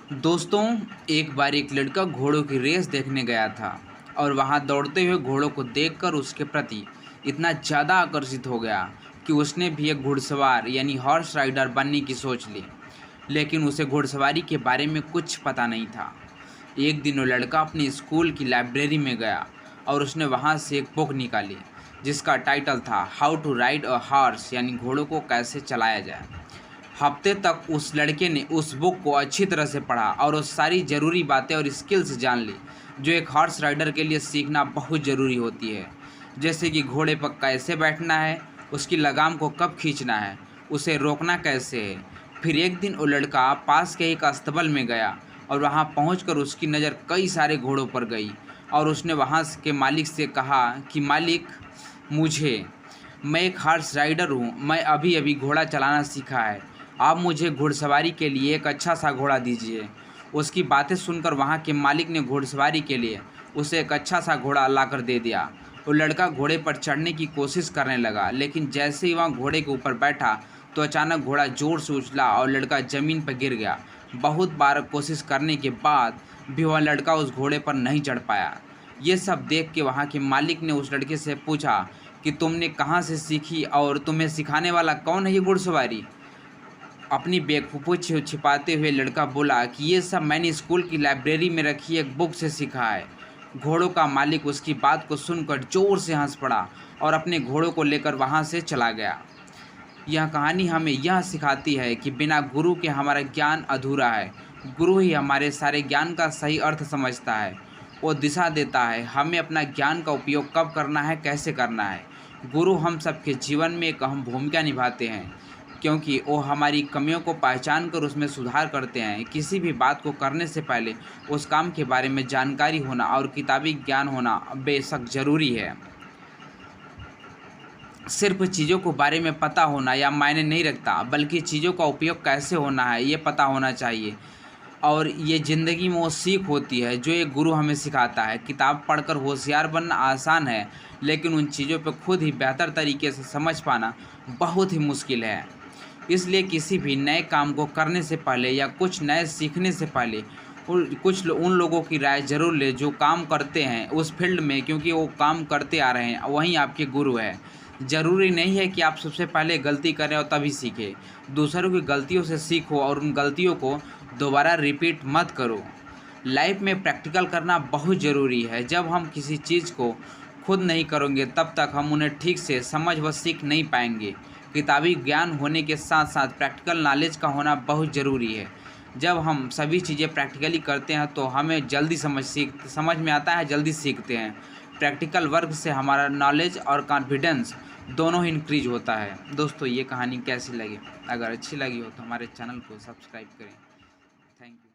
दोस्तों, एक बार एक लड़का घोड़ों की रेस देखने गया था और वहां दौड़ते हुए घोड़ों को देखकर उसके प्रति इतना ज़्यादा आकर्षित हो गया कि उसने भी एक घुड़सवार यानी हॉर्स राइडर बनने की सोच ली। लेकिन उसे घुड़सवारी के बारे में कुछ पता नहीं था। एक दिन वो लड़का अपने स्कूल की लाइब्रेरी में गया और उसने वहां से एक बुक निकाली जिसका टाइटल था how to ride a horse यानी घोड़ों को कैसे चलाया जाए। हफ्ते तक उस लड़के ने उस बुक को अच्छी तरह से पढ़ा और वो सारी ज़रूरी बातें और स्किल्स जान ली जो एक हॉर्स राइडर के लिए सीखना बहुत ज़रूरी होती है। जैसे कि घोड़े पर कैसे बैठना है, उसकी लगाम को कब खींचना है, उसे रोकना कैसे है। फिर एक दिन वो लड़का पास के एक अस्तबल में गया और वहाँ पहुँचकर उसकी नज़र कई सारे घोड़ों पर गई और उसने वहाँ के मालिक से कहा कि मालिक, मुझे मैं एक हॉर्स राइडर हूँ, मैं अभी अभी घोड़ा चलाना सीखा है, आप मुझे घुड़सवारी के लिए एक अच्छा सा घोड़ा दीजिए। उसकी बातें सुनकर वहाँ के मालिक ने घुड़सवारी के लिए उसे एक अच्छा सा घोड़ा लाकर दे दिया। वो लड़का घोड़े पर चढ़ने की कोशिश करने लगा, लेकिन जैसे ही वहाँ घोड़े के ऊपर बैठा तो अचानक घोड़ा जोर से उछला और लड़का ज़मीन पर गिर गया। बहुत बार कोशिश करने के बाद भी वह लड़का उस घोड़े पर नहीं चढ़ पाया। ये सब देख के वहाँ के मालिक ने उस लड़के से पूछा कि तुमने कहाँ से सीखी और तुम्हें सिखाने वाला कौन है ये घुड़सवारी। अपनी बेवकूफ़ी छिपाते हुए लड़का बोला कि ये सब मैंने स्कूल की लाइब्रेरी में रखी एक बुक से सीखा है। घोड़ों का मालिक उसकी बात को सुनकर जोर से हंस पड़ा और अपने घोड़ों को लेकर वहाँ से चला गया। यह कहानी हमें यह सिखाती है कि बिना गुरु के हमारा ज्ञान अधूरा है। गुरु ही हमारे सारे ज्ञान का सही अर्थ समझता है। वो दिशा देता है हमें अपना ज्ञान का उपयोग कब करना है, कैसे करना है। गुरु हम सबके जीवन में एक अहम भूमिका निभाते हैं क्योंकि वो हमारी कमियों को पहचान कर उसमें सुधार करते हैं। किसी भी बात को करने से पहले उस काम के बारे में जानकारी होना और किताबी ज्ञान होना बेशक ज़रूरी है। सिर्फ चीज़ों को बारे में पता होना या मायने नहीं रखता, बल्कि चीज़ों का उपयोग कैसे होना है ये पता होना चाहिए। और ये ज़िंदगी में वो सीख होती है जो एक गुरु हमें सिखाता है। किताब पढ़कर होशियार बनना आसान है, लेकिन उन चीज़ों पर खुद ही बेहतर तरीके से समझ पाना बहुत ही मुश्किल है। इसलिए किसी भी नए काम को करने से पहले या कुछ नए सीखने से पहले उन लोगों की राय ज़रूर ले जो काम करते हैं उस फील्ड में, क्योंकि वो काम करते आ रहे हैं, वहीं आपके गुरु हैं। ज़रूरी नहीं है कि आप सबसे पहले गलती करें और तभी सीखें। दूसरों की गलतियों से सीखो और उन गलतियों को दोबारा रिपीट मत करो। लाइफ में प्रैक्टिकल करना बहुत ज़रूरी है। जब हम किसी चीज़ को खुद नहीं करेंगे तब तक हम उन्हें ठीक से समझ व सीख नहीं पाएंगे। किताबी ज्ञान होने के साथ साथ प्रैक्टिकल नॉलेज का होना बहुत ज़रूरी है। जब हम सभी चीज़ें प्रैक्टिकली करते हैं तो हमें जल्दी समझ में आता है, जल्दी सीखते हैं। प्रैक्टिकल वर्क से हमारा नॉलेज और कॉन्फिडेंस दोनों ही इंक्रीज होता है। दोस्तों, ये कहानी कैसी लगी? अगर अच्छी लगी हो तो हमारे चैनल को सब्सक्राइब करें। Thank you.